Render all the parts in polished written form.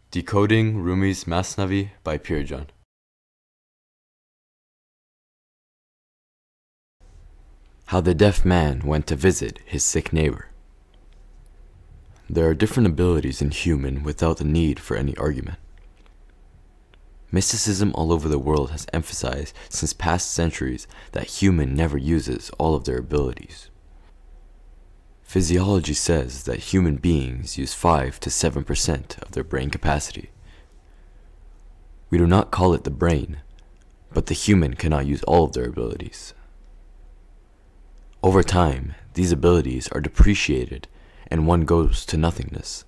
Decoding Rumi's Masnavi by Pirjan. How the deaf man went to visit his sick neighbor. There are different abilities in human without the need for any argument. Mysticism all over the world has emphasized since past centuries that human never uses all of their abilities. Physiology says that human beings use 5 to 7% of their brain capacity. We do not call it the brain, but the human cannot use all of their abilities. Over time, these abilities are depreciated and one goes to nothingness.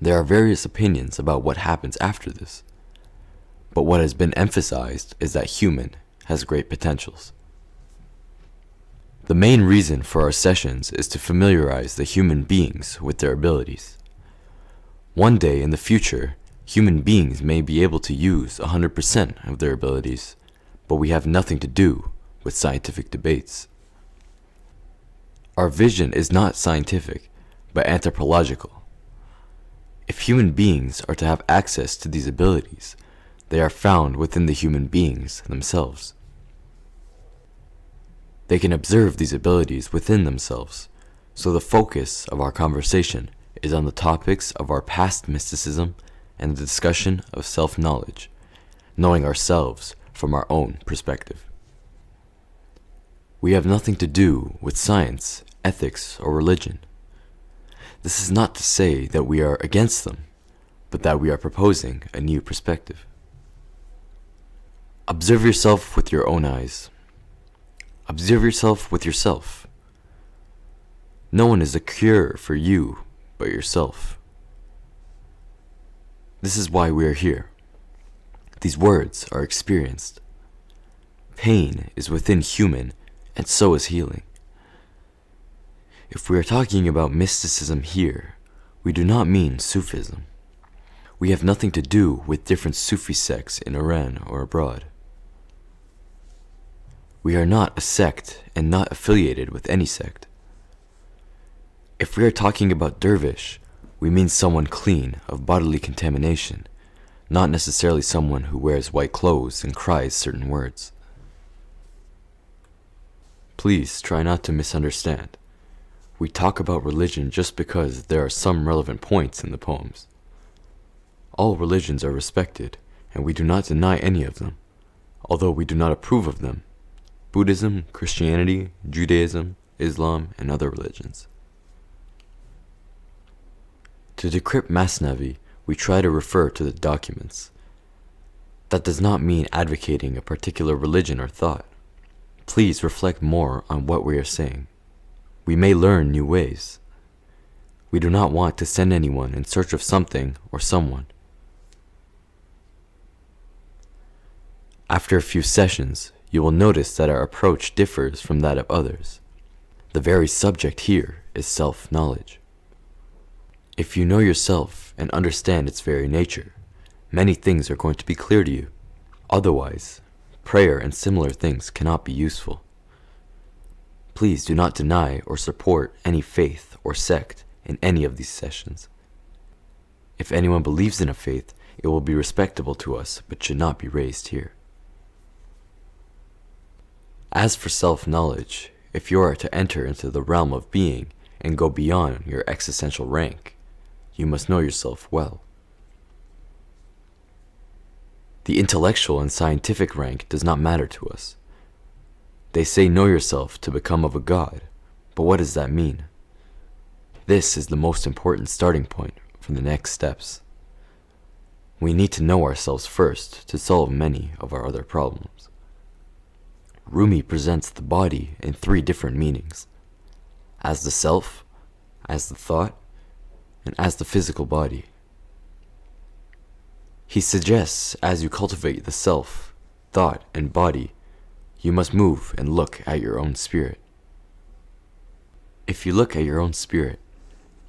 There are various opinions about what happens after this, but what has been emphasized is that human has great potentials. The main reason for our sessions is to familiarize the human beings with their abilities. One day in the future, human beings may be able to use 100% of their abilities, but we have nothing to do with scientific debates. Our vision is not scientific, but anthropological. If human beings are to have access to these abilities, they are found within the human beings themselves. They can observe these abilities within themselves, so the focus of our conversation is on the topics of our past mysticism and the discussion of self-knowledge, knowing ourselves from our own perspective. We have nothing to do with science, ethics, or religion. This is not to say that we are against them, but that we are proposing a new perspective. Observe yourself with your own eyes. Observe yourself with yourself. No one is a cure for you but yourself. This is why we are here. These words are experienced. Pain is within human, and so is healing. If we are talking about mysticism here, we do not mean Sufism. We have nothing to do with different Sufi sects in Iran or abroad. We are not a sect and not affiliated with any sect. If we are talking about dervish, we mean someone clean of bodily contamination, not necessarily someone who wears white clothes and cries certain words. Please try not to misunderstand. We talk about religion just because there are some relevant points in the poems. All religions are respected, and we do not deny any of them, although we do not approve of them. Buddhism, Christianity, Judaism, Islam, and other religions. To decrypt Masnavi, we try to refer to the documents. That does not mean advocating a particular religion or thought. Please reflect more on what we are saying. We may learn new ways. We do not want to send anyone in search of something or someone. After a few sessions, you will notice that our approach differs from that of others. The very subject here is self-knowledge. If you know yourself and understand its very nature, many things are going to be clear to you. Otherwise, prayer and similar things cannot be useful. Please do not deny or support any faith or sect in any of these sessions. If anyone believes in a faith, it will be respectable to us, but should not be raised here. As for self-knowledge, if you are to enter into the realm of being and go beyond your existential rank, you must know yourself well. The intellectual and scientific rank does not matter to us. They say know yourself to become of a god, but what does that mean? This is the most important starting point for the next steps. We need to know ourselves first to solve many of our other problems. Rumi presents the body in 3 different meanings: as the self, as the thought, and as the physical body. He suggests as you cultivate the self, thought, and body, you must move and look at your own spirit. If you look at your own spirit,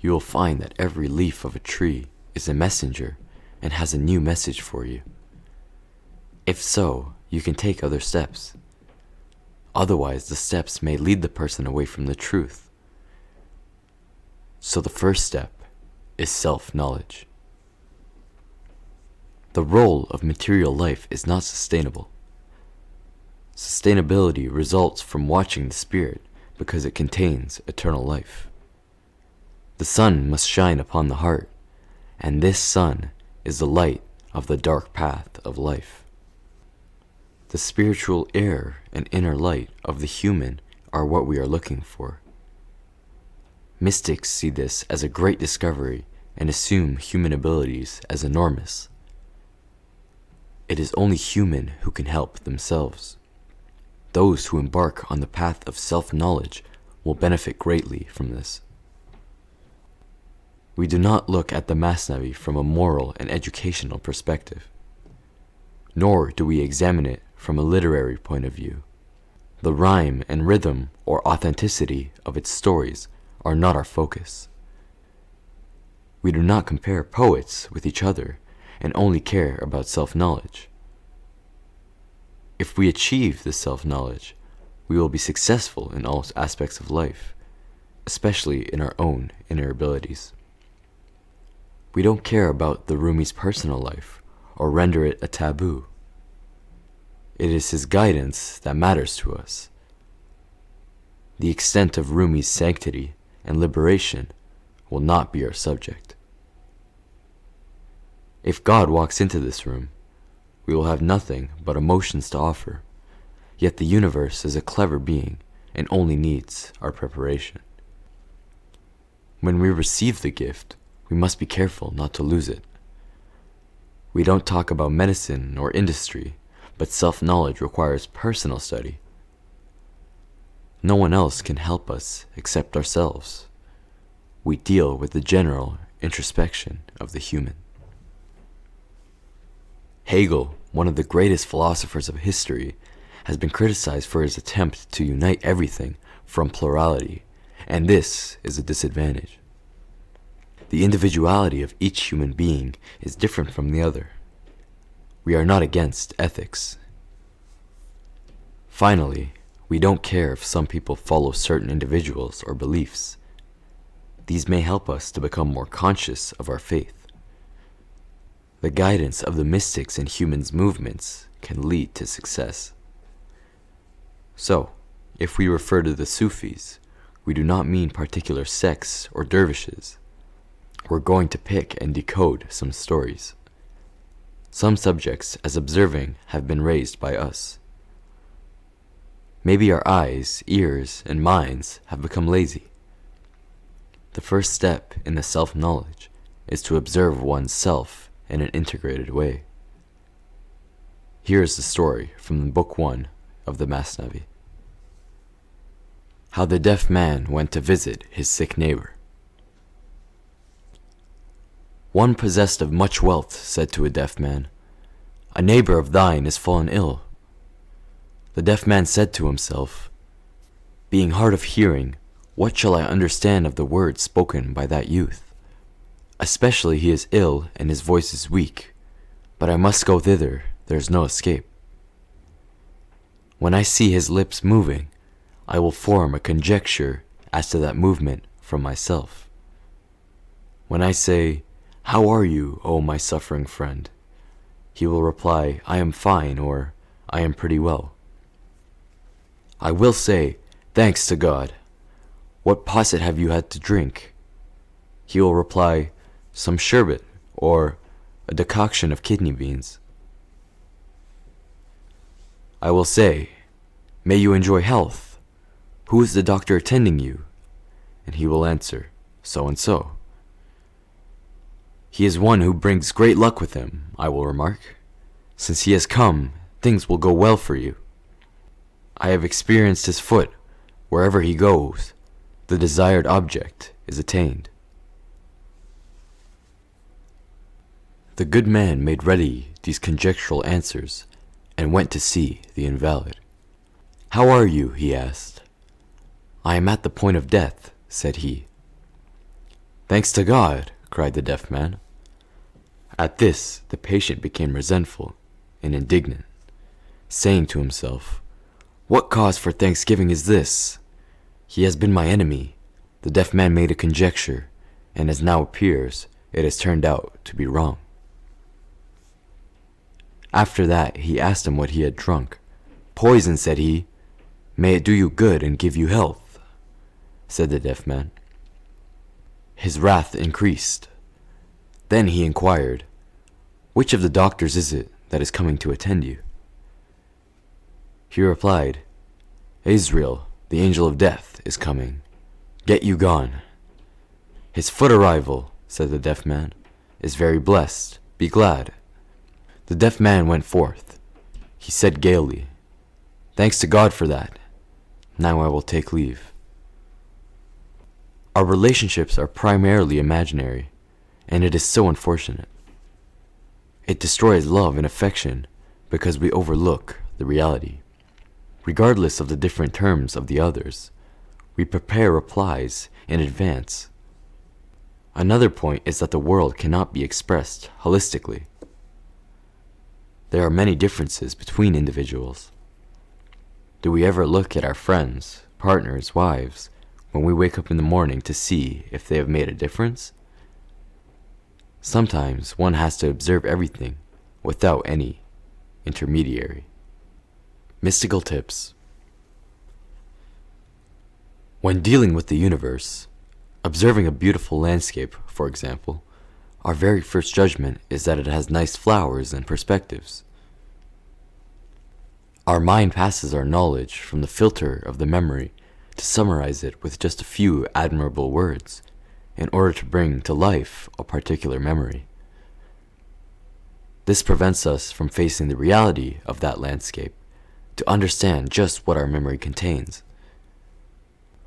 you will find that every leaf of a tree is a messenger and has a new message for you. If so, you can take other steps. Otherwise, the steps may lead the person away from the truth. So the first step is self-knowledge. The role of material life is not sustainable. Sustainability results from watching the spirit because it contains eternal life. The sun must shine upon the heart, and this sun is the light of the dark path of life. The spiritual air and inner light of the human are what we are looking for. Mystics see this as a great discovery and assume human abilities as enormous. It is only human who can help themselves. Those who embark on the path of self-knowledge will benefit greatly from this. We do not look at the Masnavi from a moral and educational perspective, nor do we examine it from a literary point of view. The rhyme and rhythm or authenticity of its stories are not our focus. We do not compare poets with each other and only care about self-knowledge. If we achieve this self-knowledge, we will be successful in all aspects of life, especially in our own inner abilities. We don't care about the Rumi's personal life or render it a taboo. It is his guidance that matters to us. The extent of Rumi's sanctity and liberation will not be our subject. If God walks into this room, we will have nothing but emotions to offer, yet the universe is a clever being and only needs our preparation. When we receive the gift, we must be careful not to lose it. We don't talk about medicine or industry, but self-knowledge requires personal study. No one else can help us except ourselves. We deal with the general introspection of the human. Hegel, one of the greatest philosophers of history, has been criticized for his attempt to unite everything from plurality, and this is a disadvantage. The individuality of each human being is different from the other. We are not against ethics. Finally, we don't care if some people follow certain individuals or beliefs. These may help us to become more conscious of our faith. The guidance of the mystics and humans' movements can lead to success. So, if we refer to the Sufis, we do not mean particular sects or dervishes. We're going to pick and decode some stories. Some subjects, as observing, have been raised by us. Maybe our eyes, ears, and minds have become lazy. The first step in the self-knowledge is to observe one's self in an integrated way. Here is the story from Book 1 of the Masnavi. How the deaf man went to visit his sick neighbor. One possessed of much wealth said to a deaf man, "A neighbor of thine is fallen ill." The deaf man said to himself, "Being hard of hearing, what shall I understand of the words spoken by that youth? Especially he is ill and his voice is weak, but I must go thither, there is no escape. When I see his lips moving, I will form a conjecture as to that movement from myself. When I say, 'How are you, O my suffering friend?' he will reply, 'I am fine,' or 'I am pretty well.' I will say, 'Thanks to God. What posset have you had to drink?' He will reply, 'Some sherbet,' or 'a decoction of kidney beans.' I will say, 'May you enjoy health. Who is the doctor attending you?' And he will answer, 'So and so.' 'He is one who brings great luck with him,' I will remark. 'Since he has come, things will go well for you. I have experienced his foot. Wherever he goes, the desired object is attained.' The good man made ready these conjectural answers and went to see the invalid. 'How are you?' he asked. 'I am at the point of death,' said he. 'Thanks to God,' cried the deaf man. At this, the patient became resentful and indignant, saying to himself, 'What cause for thanksgiving is this? He has been my enemy.' The deaf man made a conjecture, and as now appears, it has turned out to be wrong. After that, he asked him what he had drunk. "Poison," said he. "May it do you good and give you health," said the deaf man. His wrath increased. Then he inquired, "Which of the doctors is it that is coming to attend you?" He replied, "Israel, the angel of death, is coming. Get you gone." "His foot arrival," said the deaf man, "is very blessed. Be glad." The deaf man went forth. He said gaily, "Thanks to God for that. Now I will take leave." Our relationships are primarily imaginary, and it is so unfortunate. It destroys love and affection because we overlook the reality. Regardless of the different terms of the others, we prepare replies in advance. Another point is that the world cannot be expressed holistically. There are many differences between individuals. Do we ever look at our friends, partners, wives, when we wake up in the morning to see if they have made a difference? Sometimes one has to observe everything without any intermediary. Mystical tips. When dealing with the universe, observing a beautiful landscape, for example, our very first judgment is that it has nice flowers and perspectives. Our mind passes our knowledge from the filter of the memory to summarize it with just a few admirable words in order to bring to life a particular memory. This prevents us from facing the reality of that landscape to understand just what our memory contains.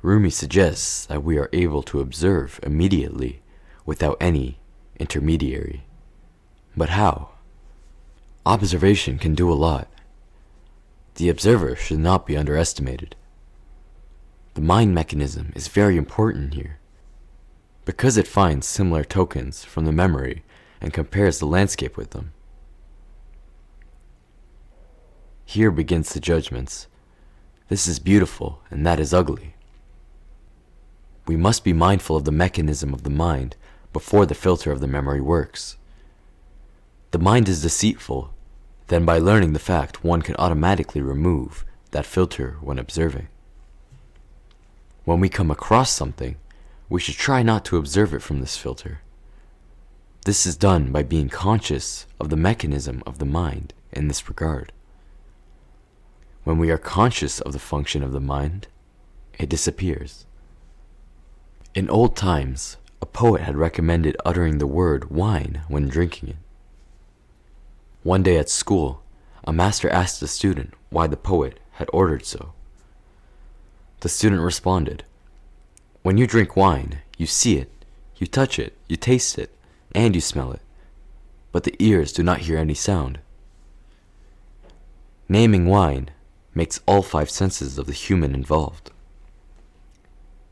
Rumi suggests that we are able to observe immediately without any intermediary. But how? Observation can do a lot. The observer should not be underestimated. The mind mechanism is very important here, because it finds similar tokens from the memory and compares the landscape with them. Here begins the judgments. This is beautiful and that is ugly. We must be mindful of the mechanism of the mind before the filter of the memory works. The mind is deceitful, then by learning the fact one can automatically remove that filter when observing. When we come across something, we should try not to observe it from this filter. This is done by being conscious of the mechanism of the mind in this regard. When we are conscious of the function of the mind, it disappears. In old times, a poet had recommended uttering the word wine when drinking it. One day at school, a master asked a student why the poet had ordered so. The student responded, "When you drink wine, you see it, you touch it, you taste it, and you smell it, but the ears do not hear any sound." Naming wine makes all 5 senses of the human involved.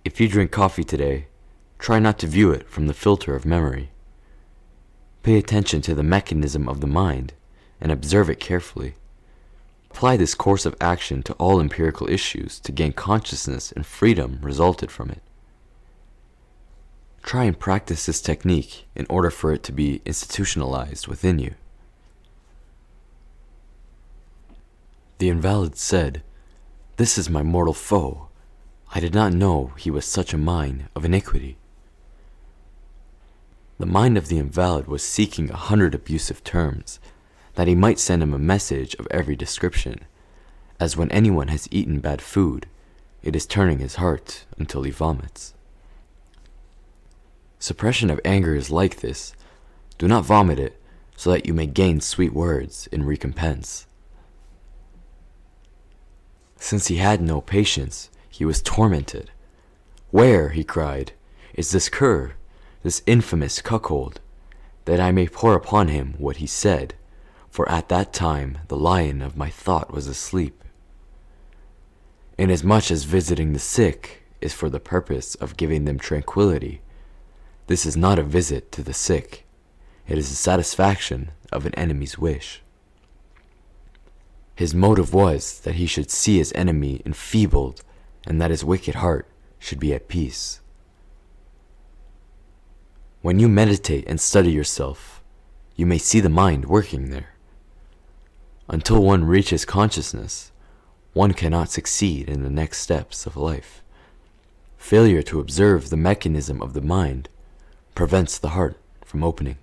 If you drink coffee today, try not to view it from the filter of memory. Pay attention to the mechanism of the mind and observe it carefully. Apply this course of action to all empirical issues to gain consciousness and freedom resulted from it. Try and practice this technique in order for it to be institutionalized within you. The invalid said, "This is my mortal foe. I did not know he was such a mine of iniquity." The mind of the invalid was seeking 100 abusive terms, that he might send him a message of every description, as when anyone has eaten bad food, it is turning his heart until he vomits. Suppression of anger is like this. Do not vomit it, so that you may gain sweet words in recompense. Since he had no patience, he was tormented. "Where," he cried, "is this cur, this infamous cuckold, that I may pour upon him what he said, for at that time the lion of my thought was asleep." Inasmuch as visiting the sick is for the purpose of giving them tranquility, this is not a visit to the sick, it is the satisfaction of an enemy's wish. His motive was that he should see his enemy enfeebled and that his wicked heart should be at peace. When you meditate and study yourself, you may see the mind working there. Until one reaches consciousness, one cannot succeed in the next steps of life. Failure to observe the mechanism of the mind prevents the heart from opening.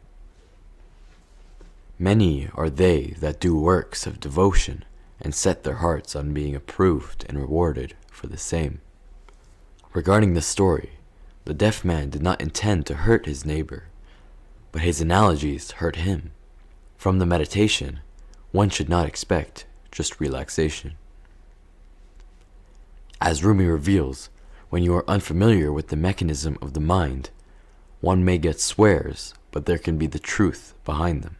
Many are they that do works of devotion and set their hearts on being approved and rewarded for the same. Regarding the story, the deaf man did not intend to hurt his neighbor, but his analogies hurt him. From the meditation, one should not expect just relaxation. As Rumi reveals, when you are unfamiliar with the mechanism of the mind, one may get swears, but there can be the truth behind them.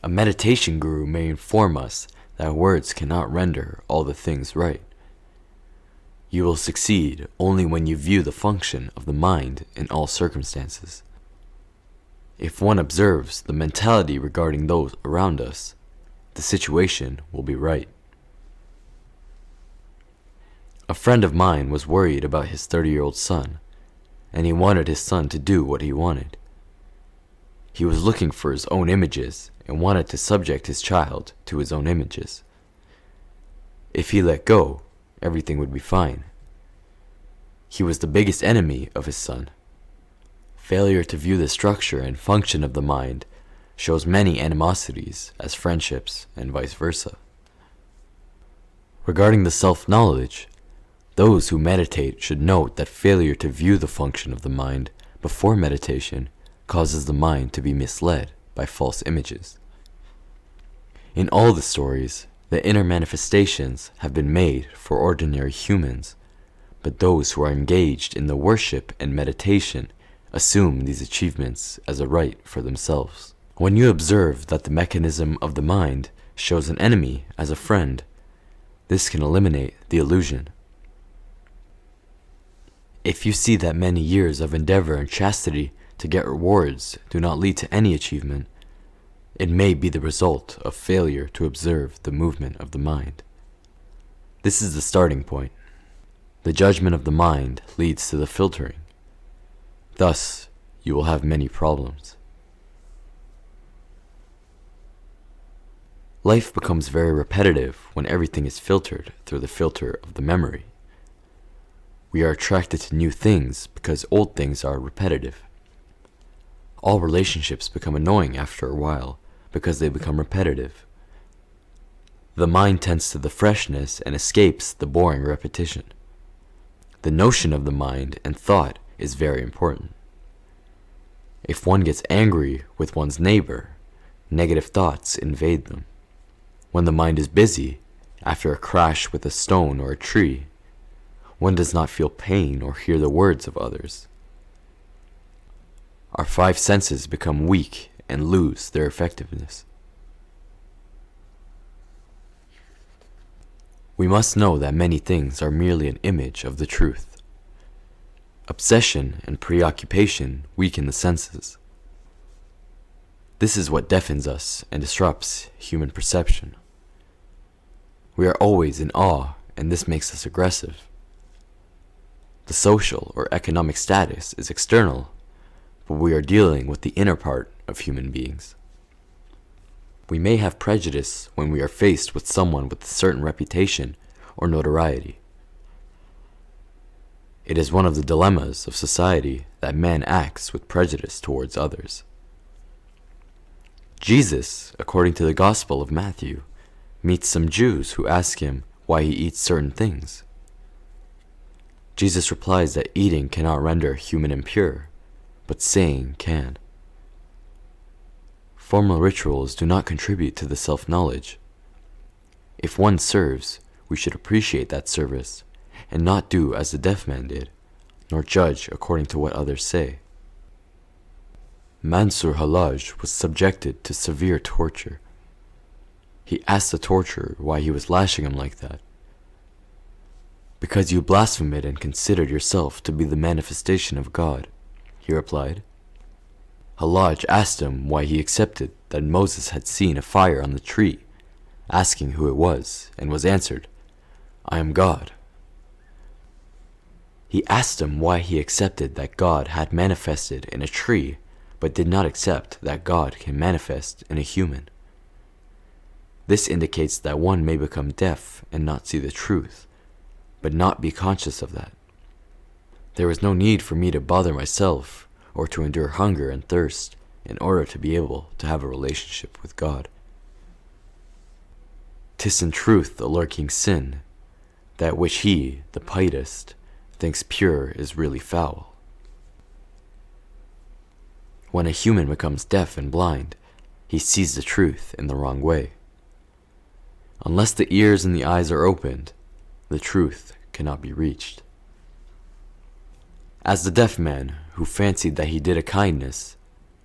A meditation guru may inform us that words cannot render all the things right. You will succeed only when you view the function of the mind in all circumstances. If one observes the mentality regarding those around us, the situation will be right. A friend of mine was worried about his 30-year-old son, and he wanted his son to do what he wanted. He was looking for his own images and wanted to subject his child to his own images. If he let go, everything would be fine. He was the biggest enemy of his son. Failure to view the structure and function of the mind shows many animosities as friendships and vice versa. Regarding the self-knowledge, those who meditate should note that failure to view the function of the mind before meditation causes the mind to be misled by false images. In all the stories, the inner manifestations have been made for ordinary humans, but those who are engaged in the worship and meditation assume these achievements as a right for themselves. When you observe that the mechanism of the mind shows an enemy as a friend, this can eliminate the illusion. If you see that many years of endeavor and chastity to get rewards do not lead to any achievement, it may be the result of failure to observe the movement of the mind. This is the starting point. The judgment of the mind leads to the filtering. Thus, you will have many problems. Life becomes very repetitive when everything is filtered through the filter of the memory. We are attracted to new things because old things are repetitive. All relationships become annoying after a while because they become repetitive. The mind tends to the freshness and escapes the boring repetition. The notion of the mind and thought is very important. If one gets angry with one's neighbor, negative thoughts invade them. When the mind is busy, after a crash with a stone or a tree, one does not feel pain or hear the words of others. Our five senses become weak and lose their effectiveness. We must know that many things are merely an image of the truth. Obsession and preoccupation weaken the senses. This is what deafens us and disrupts human perception. We are always in awe, and this makes us aggressive. The social or economic status is external, but we are dealing with the inner part of human beings. We may have prejudice when we are faced with someone with a certain reputation or notoriety. It is one of the dilemmas of society that man acts with prejudice towards others. Jesus, according to the Gospel of Matthew, meets some Jews who ask him why he eats certain things. Jesus replies that eating cannot render a human impure, but saying can. Formal rituals do not contribute to the self-knowledge. If one serves, we should appreciate that service, and not do as the deaf man did, nor judge according to what others say. Mansur Halaj was subjected to severe torture. He asked the torturer why he was lashing him like that. "Because you blasphemed and considered yourself to be the manifestation of God," he replied. Halaj asked him why he accepted that Moses had seen a fire on the tree, asking who it was, and was answered, "I am God." He asked him why he accepted that God had manifested in a tree, but did not accept that God can manifest in a human. This indicates that one may become deaf and not see the truth, but not be conscious of that. There is no need for me to bother myself or to endure hunger and thirst in order to be able to have a relationship with God. 'Tis in truth a lurking sin, that which he, the pietist, thinks pure is really foul. When a human becomes deaf and blind, he sees the truth in the wrong way. Unless the ears and the eyes are opened, the truth cannot be reached. As the deaf man who fancied that he did a kindness,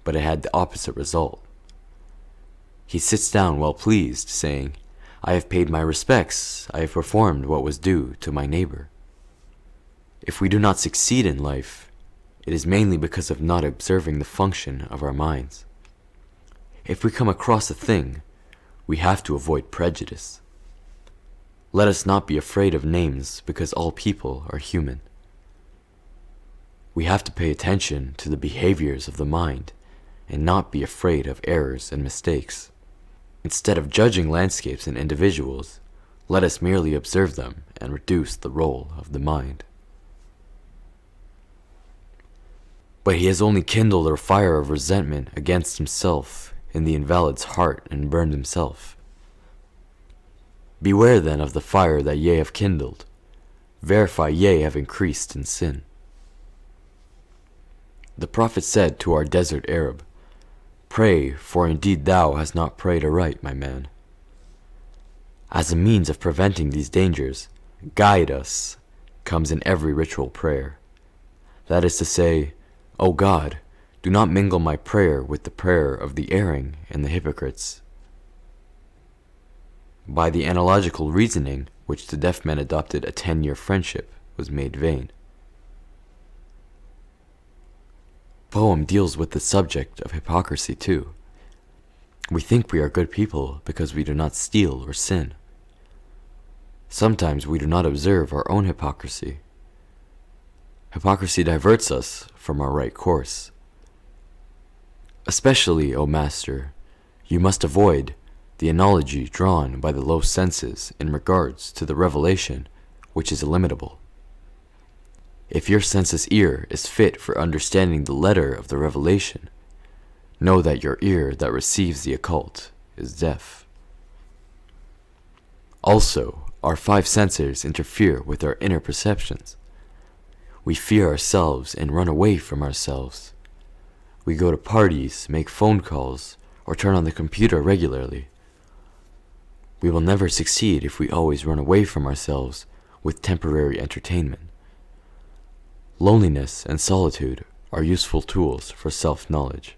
but it had the opposite result. He sits down well pleased, saying, "I have paid my respects, I have performed what was due to my neighbor." If we do not succeed in life, it is mainly because of not observing the function of our minds. If we come across a thing, we have to avoid prejudice. Let us not be afraid of names because all people are human. We have to pay attention to the behaviors of the mind and not be afraid of errors and mistakes. Instead of judging landscapes and individuals, let us merely observe them and reduce the role of the mind. But he has only kindled a fire of resentment against himself in the invalid's heart and burned himself. Beware then of the fire that ye have kindled. Verify ye have increased in sin. The Prophet said to our desert Arab, "Pray, for indeed thou hast not prayed aright, my man." As a means of preventing these dangers, "guide us" comes in every ritual prayer. That is to say, "O God, do not mingle my prayer with the prayer of the erring and the hypocrites." By the analogical reasoning which the deaf man adopted, a 10-year friendship was made vain. Poem deals with the subject of hypocrisy too. We think we are good people because we do not steal or sin. Sometimes we do not observe our own hypocrisy. Hypocrisy diverts us from our right course. Especially, O Master, you must avoid the analogy drawn by the low senses in regards to the revelation which is illimitable. If your sense's ear is fit for understanding the letter of the revelation, know that your ear that receives the occult is deaf. Also, our 5 senses interfere with our inner perceptions. We fear ourselves and run away from ourselves. We go to parties, make phone calls, or turn on the computer regularly. We will never succeed if we always run away from ourselves with temporary entertainment. Loneliness and solitude are useful tools for self-knowledge.